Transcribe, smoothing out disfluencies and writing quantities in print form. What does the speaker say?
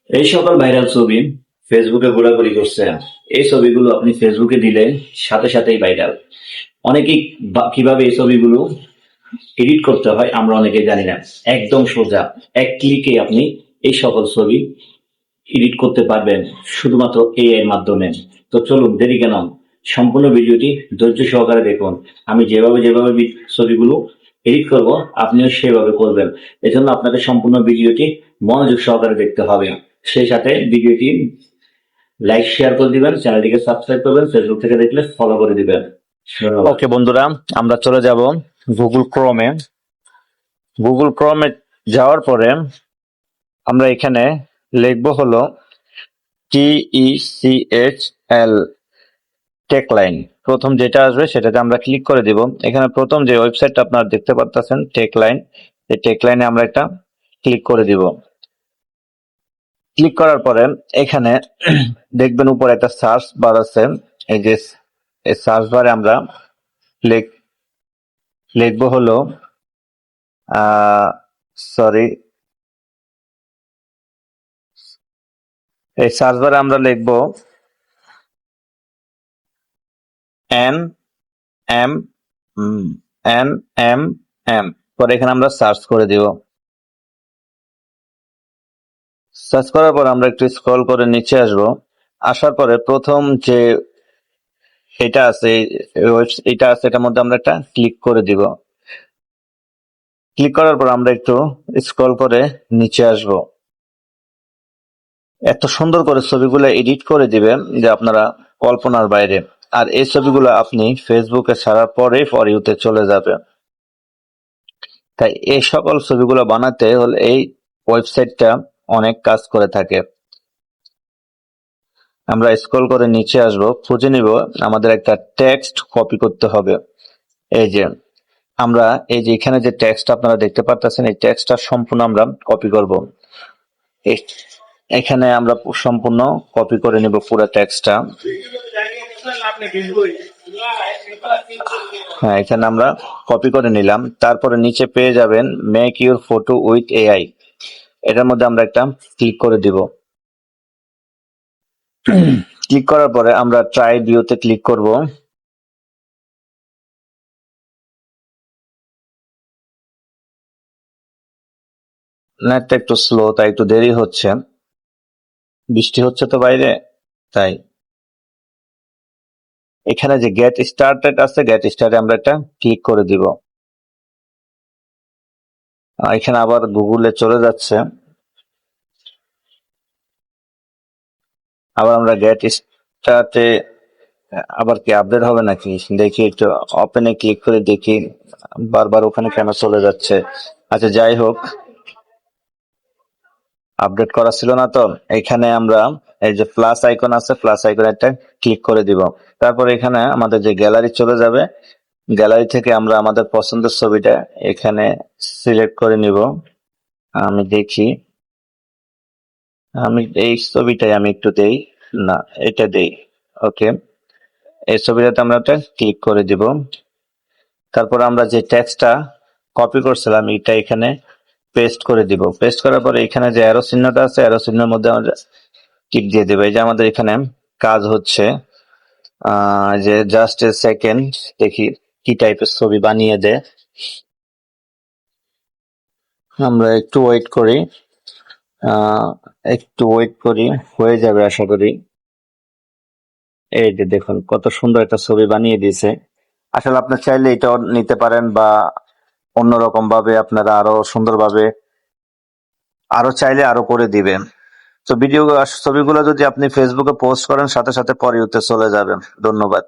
এই সকল ভাইরাল ছবি ফেসবুকে ঘোরাঘুরি করছে। এই ছবিগুলো আপনি ফেসবুকে দিলে সাথে সাথেই ভাইরাল। অনেকেই কিভাবে এই ছবিগুলো এডিট করতে হয় আমরা অনেকেই জানি না। একদম সোজা, এক ক্লিকে আপনি এই সকল ছবি এডিট করতে পারবেন শুধুমাত্র এআই এর মাধ্যমে। তো চলুন দেরি কেন, সম্পূর্ণ ভিডিওটি ধৈর্য সহকারে দেখুন। আমি যেভাবে যেভাবে ছবিগুলো এডিট করব আপনিও সেভাবে করবেন। এজন্য আপনাকে সম্পূর্ণ ভিডিওটি মনোযোগ সহকারে দেখতে হবে। সেই সাথে ভিডিওটি লাইক শেয়ার করে দিবেন, চ্যানেলটিকে সাবস্ক্রাইব করবেন, ফেসবুক থেকে দেখলে ফলো করে দিবেন। ওকে বন্ধুরা, আমরা চলে যাব গুগল ক্রোমে। গুগল ক্রোমে যাওয়ার পরে আমরা এখানে লিখবো হলো TECHL টেকলাইন। প্রথম যেটা আসবে সেটাতে আমরা ক্লিক করে দিব। এখানে প্রথম যে ওয়েবসাইটটা আপনারা দেখতে পাচ্ছেন টেকলাইন, এই টেকলাইনে আমরা একটা ক্লিক করে দিব। ক্লিক করার পরে এখানে দেখবেন উপরে একটা সার্চ বার আছে। এই যে এই সার্চ বারে আমরা লিখবো হলো সরি, এই সার্চ বারে আমরা লিখবো N M N M M, পরে এখানে আমরা সার্চ করে দিব। সার্চ করার পর আমরা একটু স্ক্রল করে নিচে আসব। আসার পরে প্রথম যে এটা আছে এটা আছে, এটার মধ্যে আমরা একটা ক্লিক করে দিব। ক্লিক করার পর আমরা একটু স্ক্রল করে নিচে আসব। এত সুন্দর করে ছবিগুলো এডিট করে দিবে যে আপনারা কল্পনার বাইরে। আর এই ছবিগুলো আপনি ফেসবুকে ছাড়ার পরে ফর ইউতে চলে যাবে। তাই এই সকল ছবিগুলো বানাতে হলে এই ওয়েবসাইটটা অনেক কাজ করে থাকে। আমরা স্ক্রল করে নিচে আসব, খুঁজে নিব আমাদের একটা টেক্সট কপি করতে হবে। এই যে আমরা এই যে এখানে যে টেক্সট আপনারা দেখতে পাচ্ছেন, এই টেক্সটটা সম্পূর্ণ আমরা কপি করব। এখানে আমরা সম্পূর্ণ কপি করে নিব পুরো টেক্সটটা। হ্যাঁ, এখানে আমরা কপি করে নিলাম। তারপরে নিচে পেয়ে যাবেন make your photo with AI, এটার মধ্যে আমরা একটা ক্লিক করে দিব। ক্লিক করার পরে আমরা ট্রাই ভিউতে ক্লিক করব। নেটটা একটু স্লো, তাই একটু দেরি হচ্ছে। বৃষ্টি হচ্ছে তো বাইরে, তাই। এখানে যে গেট স্টার্টেড আছে, গেট স্টার্টে আমরা একটা ক্লিক করে দিব। এখানে আবার গুগলে চলে যাচ্ছে। আবার আমরা গেট স্টার্টে আবার কি আপডেট হবে নাকি দেখি, একটু ওপেনে ক্লিক করে দেখি বারবার ওখানে কেন চলে যাচ্ছে। আচ্ছা, যাই হোক, আপডেট করা ছিল না তো। এখানে আমরা এই যে প্লাস আইকন আছে, প্লাস আইকন একটা ক্লিক করে দিব। তারপর এখানে আমাদের যে গ্যালারি চলে যাবে, গ্যালারি থেকে আমরা আমাদের পছন্দের ছবিটা এখানে সিলেক্ট করে নিব। আমি দেখি, আমি এই ছবিটাই আমি একটু দেই, না এটা দেই। ওকে, এই ছবিটাতে আমরা একটা ক্লিক করে দিব। তারপর আমরা যে টেক্সটটা কপি করছিলাম এটা এখানে পেস্ট করে দিব। পেস্ট করার পরে এখানে যে অ্যারো চিহ্নটা আছে, অ্যারো চিহ্নের মধ্যে আমরা টিক দিয়ে দেবো। এই যে আমাদের এখানে কাজ হচ্ছে, যে জাস্ট এ সেকেন্ড, দেখি কি টাইপের ছবি বানিয়ে দেয়। আমরা একটু ওয়েট করি, হয়ে যাবে আশা করি। এই যে দেখুন কত সুন্দর একটা ছবি বানিয়ে দিয়েছে। আসলে আপনি চাইলে এটাও নিতে পারেন, বা অন্যরকম ভাবে আপনারা আরো সুন্দরভাবে আরো চাইলে আরো করে দিবেন। তো ছবিগুলো যদি আপনি ফেসবুকে পোস্ট করেন সাথে সাথে পরে চলে যাবেন। ধন্যবাদ।